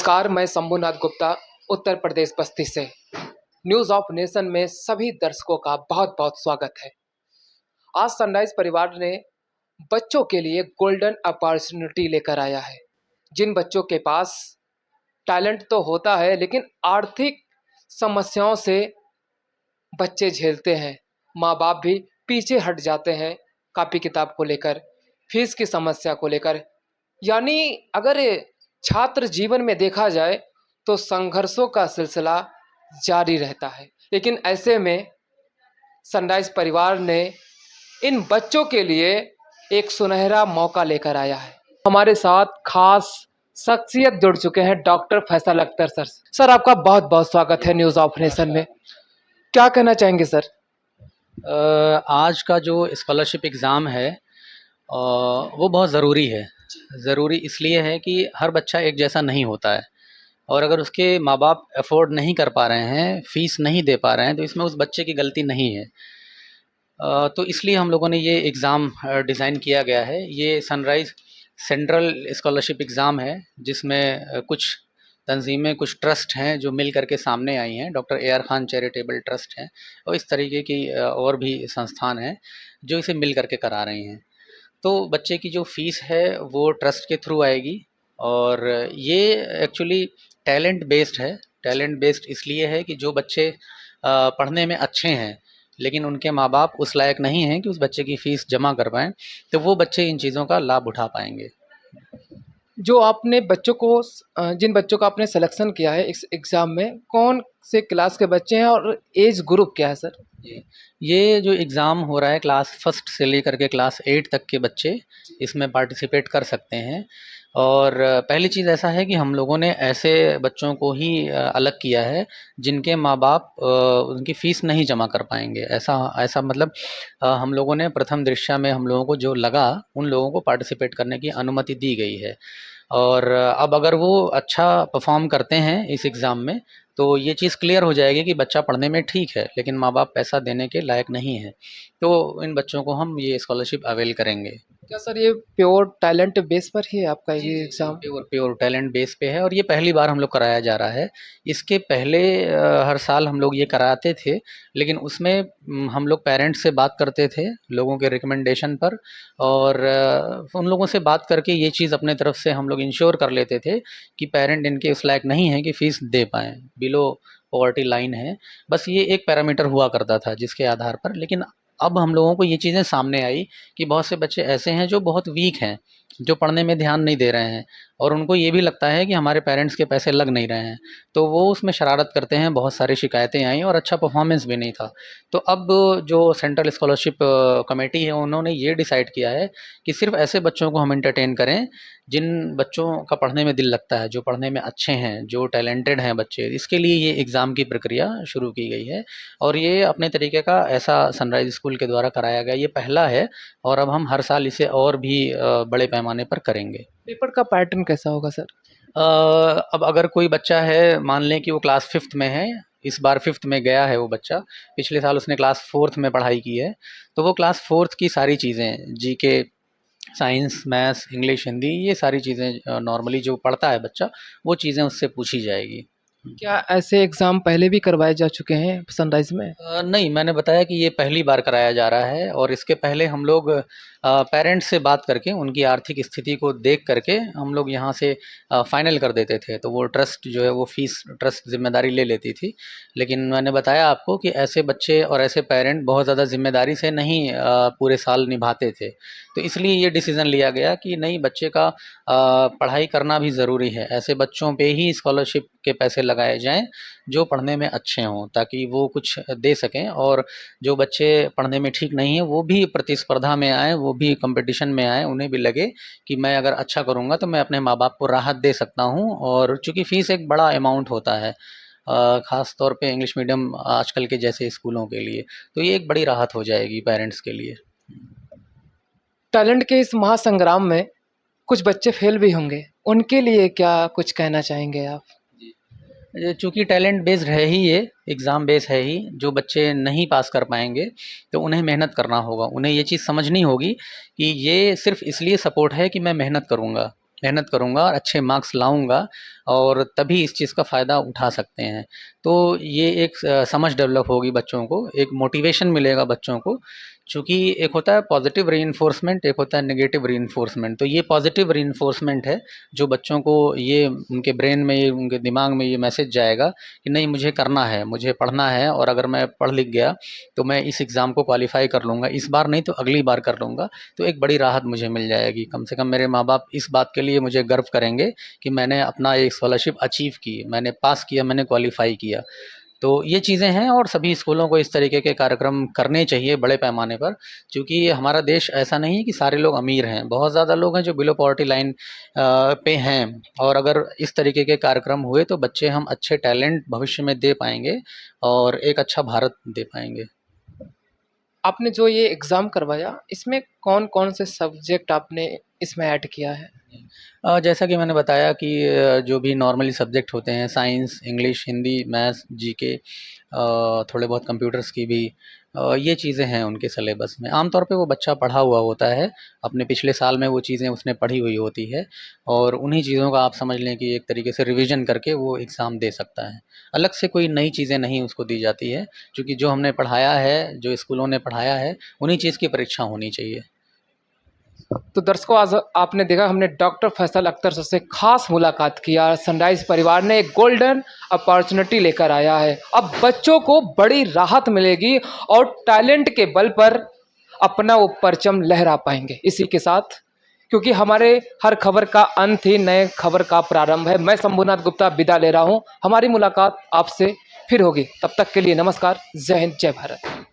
नमस्कार, मैं शंभुनाथ गुप्ता उत्तर प्रदेश बस्ती से न्यूज़ ऑफ नेशन में सभी दर्शकों का बहुत बहुत स्वागत है। आज सनराइज परिवार ने बच्चों के लिए गोल्डन अपॉर्चुनिटी लेकर आया है। जिन बच्चों के पास टैलेंट तो होता है लेकिन आर्थिक समस्याओं से बच्चे झेलते हैं, माँ बाप भी पीछे हट जाते हैं कॉपी किताब को लेकर, फीस की समस्या को लेकर। यानी अगर छात्र जीवन में देखा जाए तो संघर्षों का सिलसिला जारी रहता है। लेकिन ऐसे में सनराइज परिवार ने इन बच्चों के लिए एक सुनहरा मौका लेकर आया है। हमारे साथ खास शख्सियत जुड़ चुके हैं, doctor Faisal Akhtar sir. Sir, आपका बहुत बहुत स्वागत है न्यूज़ ऑफ नेशन में। क्या कहना चाहेंगे सर? आज का जो स्कॉलरशिप एग्ज़ाम है वो बहुत ज़रूरी है। ज़रूरी इसलिए है कि हर बच्चा एक जैसा नहीं होता है, और अगर उसके माँ बाप अफोर्ड नहीं कर पा रहे हैं, फ़ीस नहीं दे पा रहे हैं, तो इसमें उस बच्चे की गलती नहीं है। तो इसलिए हम लोगों ने ये एग्ज़ाम डिज़ाइन किया गया है। ये सनराइज़ सेंट्रल स्कॉलरशिप एग्ज़ाम है, जिसमें कुछ तंजीमें, कुछ ट्रस्ट हैं जो मिल करके सामने आई हैं। Doctor A R Khan charitable trust है, और इस तरीके की और भी संस्थान हैं जो इसे मिल करके करा रही हैं। तो बच्चे की जो फ़ीस है वो ट्रस्ट के थ्रू आएगी, और ये एक्चुअली टैलेंट बेस्ड है। टैलेंट बेस्ड इसलिए है कि जो बच्चे पढ़ने में अच्छे हैं लेकिन उनके माँ बाप उस लायक नहीं हैं कि उस बच्चे की फ़ीस जमा कर पाएँ, तो वो बच्चे इन चीज़ों का लाभ उठा पाएंगे। जो आपने बच्चों को जिन बच्चों का आपने सिलेक्शन किया है इस एग्ज़ाम में, कौन से क्लास के बच्चे हैं और एज ग्रुप क्या है सर? जी, ये जो एग्ज़ाम हो रहा है, क्लास फर्स्ट से लेकर के क्लास 8 तक के बच्चे इसमें पार्टिसिपेट कर सकते हैं। और पहली चीज़ ऐसा है कि हम लोगों ने ऐसे बच्चों को ही अलग किया है जिनके माँ बाप उनकी फ़ीस नहीं जमा कर पाएंगे। ऐसा ऐसा मतलब हम लोगों ने प्रथम दृष्टया में हम लोगों को जो लगा, उन लोगों को पार्टिसिपेट करने की अनुमति दी गई है। और अब अगर वो अच्छा परफॉर्म करते हैं इस एग्ज़ाम में, तो ये चीज़ क्लियर हो जाएगी कि बच्चा पढ़ने में ठीक है लेकिन माँ बाप पैसा देने के लायक नहीं है, तो इन बच्चों को हम ये स्कॉलरशिप अवेल करेंगे। क्या सर ये प्योर टैलेंट बेस पर ही है आपका जी, ये जी, जी, exam? Pure pure talent base पे है, और ये पहली बार हम लोग कराया जा रहा है। इसके पहले हर साल हम लोग ये कराते थे, लेकिन उसमें हम लोग पेरेंट्स से बात करते थे लोगों के रिकमेंडेशन पर, और उन लोगों से बात करके ये चीज़ अपने तरफ से हम लोग इंश्योर कर लेते थे कि पेरेंट इनके उस लायक नहीं हैं कि फ़ीस दे पाएँ, बिलो पॉवर्टी लाइन है। बस ये एक पैरामीटर हुआ करता था जिसके आधार पर। लेकिन अब हम लोगों को ये चीज़ें सामने आई कि बहुत से बच्चे ऐसे हैं जो बहुत वीक हैं, जो पढ़ने में ध्यान नहीं दे रहे हैं, और उनको ये भी लगता है कि हमारे पेरेंट्स के पैसे लग नहीं रहे हैं, तो वो उसमें शरारत करते हैं। बहुत सारी शिकायतें आई और अच्छा परफॉर्मेंस भी नहीं था। तो अब जो सेंट्रल स्कॉलरशिप कमेटी है, उन्होंने ये डिसाइड किया है कि सिर्फ ऐसे बच्चों को हम एंटरटेन करें जिन बच्चों का पढ़ने में दिल लगता है, जो पढ़ने में अच्छे हैं, जो टैलेंटेड हैं बच्चे। इसके लिए ये एग्ज़ाम की प्रक्रिया शुरू की गई है, और ये अपने तरीके का ऐसा सनराइज़ स्कूल के द्वारा कराया गया, ये पहला है, और अब हम हर साल इसे और भी बड़े पैमाने पर करेंगे। पेपर का पैटर्न कैसा होगा सर? अब अगर कोई बच्चा है, मान लें कि वो क्लास 5th में है, इस बार 5th में गया है वो बच्चा, पिछले साल उसने क्लास 4th में पढ़ाई की है, तो वो क्लास 4th की सारी चीज़ें, GK, science, maths, English, Hindi, ये सारी चीज़ें नॉर्मली जो पढ़ता है बच्चा, वो चीज़ें उससे पूछी जाएगी। क्या ऐसे एग्ज़ाम पहले भी करवाए जा चुके हैं सनराइज में? नहीं, मैंने बताया कि ये पहली बार कराया जा रहा है, और इसके पहले हम लोग पेरेंट्स से बात करके उनकी आर्थिक स्थिति को देख करके हम लोग यहाँ से फ़ाइनल कर देते थे, तो वो ट्रस्ट जो है वो फ़ीस ट्रस्ट ज़िम्मेदारी ले लेती थी। लेकिन मैंने बताया आपको कि ऐसे बच्चे और ऐसे पेरेंट बहुत ज़्यादा ज़िम्मेदारी से नहीं पूरे साल निभाते थे, तो इसलिए ये डिसीज़न लिया गया कि नहीं, बच्चे का पढ़ाई करना भी ज़रूरी है। ऐसे बच्चों पे ही स्कॉलरशिप के पैसे लगाए जाएँ जो पढ़ने में अच्छे हों, ताकि वो कुछ दे सकें, और जो बच्चे पढ़ने में ठीक नहीं हैं वो भी प्रतिस्पर्धा में आएँ, वो भी कॉम्पिटिशन में आएँ, उन्हें भी लगे कि मैं अगर अच्छा करूँगा तो मैं अपने माँ-बाप को राहत दे सकता हूँ। और चूँकि फ़ीस एक बड़ा अमाउंट होता है, ख़ास तौर पे इंग्लिश मीडियम आजकल के जैसे स्कूलों के लिए, तो ये एक बड़ी राहत हो जाएगी पेरेंट्स के लिए। टैलेंट के इस महासंग्राम में कुछ बच्चे फेल भी होंगे, उनके लिए क्या कुछ कहना चाहेंगे आप? चूँकि टैलेंट बेस्ड है ही ये, एग्ज़ाम बेस है ही, जो बच्चे नहीं पास कर पाएँगे तो उन्हें मेहनत करना होगा। उन्हें ये चीज़ समझनी होगी कि ये सिर्फ़ इसलिए सपोर्ट है कि मैं मेहनत करूँगा, मेहनत करूँगा और अच्छे मार्क्स लाऊँगा और तभी इस चीज़ का फ़ायदा उठा सकते हैं। तो ये एक समझ डेवलप होगी बच्चों को, एक मोटिवेशन मिलेगा बच्चों को। चूँकि एक होता है पॉज़िटिव रीइन्फोर्समेंट, एक होता है नेगेटिव रीइन्फोर्समेंट। तो ये पॉज़िटिव रीइन्फोर्समेंट है, जो बच्चों को ये उनके ब्रेन में, ये उनके दिमाग में ये मैसेज जाएगा कि नहीं, मुझे करना है, मुझे पढ़ना है और अगर मैं पढ़ लिख गया तो मैं इस एग्ज़ाम को क्वालीफ़ाई कर लूँगा। इस बार नहीं तो अगली बार कर लूँगा। तो एक बड़ी राहत मुझे मिल जाएगी। कम से कम मेरे माँ-बाप इस बात के लिए मुझे गर्व करेंगे कि मैंने अपना एक स्कॉलरशिप अचीव की, मैंने पास किया, मैंने क्वालीफ़ाई किया। तो ये चीज़ें हैं और सभी स्कूलों को इस तरीके के कार्यक्रम करने चाहिए बड़े पैमाने पर, क्योंकि हमारा देश ऐसा नहीं है कि सारे लोग अमीर हैं, बहुत ज़्यादा लोग हैं जो बिलो पॉवर्टी लाइन पे हैं। और अगर इस तरीके के कार्यक्रम हुए तो बच्चे हम अच्छे टैलेंट भविष्य में दे पाएँगे और एक अच्छा भारत दे पाएँगे। आपने जो ये एग्ज़ाम करवाया, इसमें कौन-कौन से सब्जेक्ट आपने इसमें ऐड किया है? जैसा कि मैंने बताया कि जो भी नॉर्मली सब्जेक्ट होते हैं, science, English, Hindi, maths, GK, थोड़े बहुत कंप्यूटर्स की भी, ये चीज़ें हैं उनके सिलेबस में। आम तौर पे वो बच्चा पढ़ा हुआ होता है, अपने पिछले साल में वो चीज़ें उसने पढ़ी हुई होती है और उन्हीं चीज़ों का आप समझ लें कि एक तरीके से रिविज़न करके वो एग्ज़ाम दे सकता है। अलग से कोई नई चीज़ें नहीं उसको दी जाती है, क्योंकि जो हमने पढ़ाया है, जो स्कूलों ने पढ़ाया है, उन्हीं चीज़ की परीक्षा होनी चाहिए। तो दर्शकों, आज आपने देखा हमने डॉक्टर फैसल अख्तर सर से खास मुलाकात किया। सनराइज परिवार ने एक गोल्डन अपॉर्चुनिटी लेकर आया है। अब बच्चों को बड़ी राहत मिलेगी और टैलेंट के बल पर अपना वो परचम लहरा पाएंगे। इसी के साथ, क्योंकि हमारे हर खबर का अंत ही नए खबर का प्रारंभ है, मैं शंभुनाथ गुप्ता विदा ले रहा हूँ। हमारी मुलाकात आपसे फिर होगी। तब तक के लिए नमस्कार। जय हिंद, जय भारत।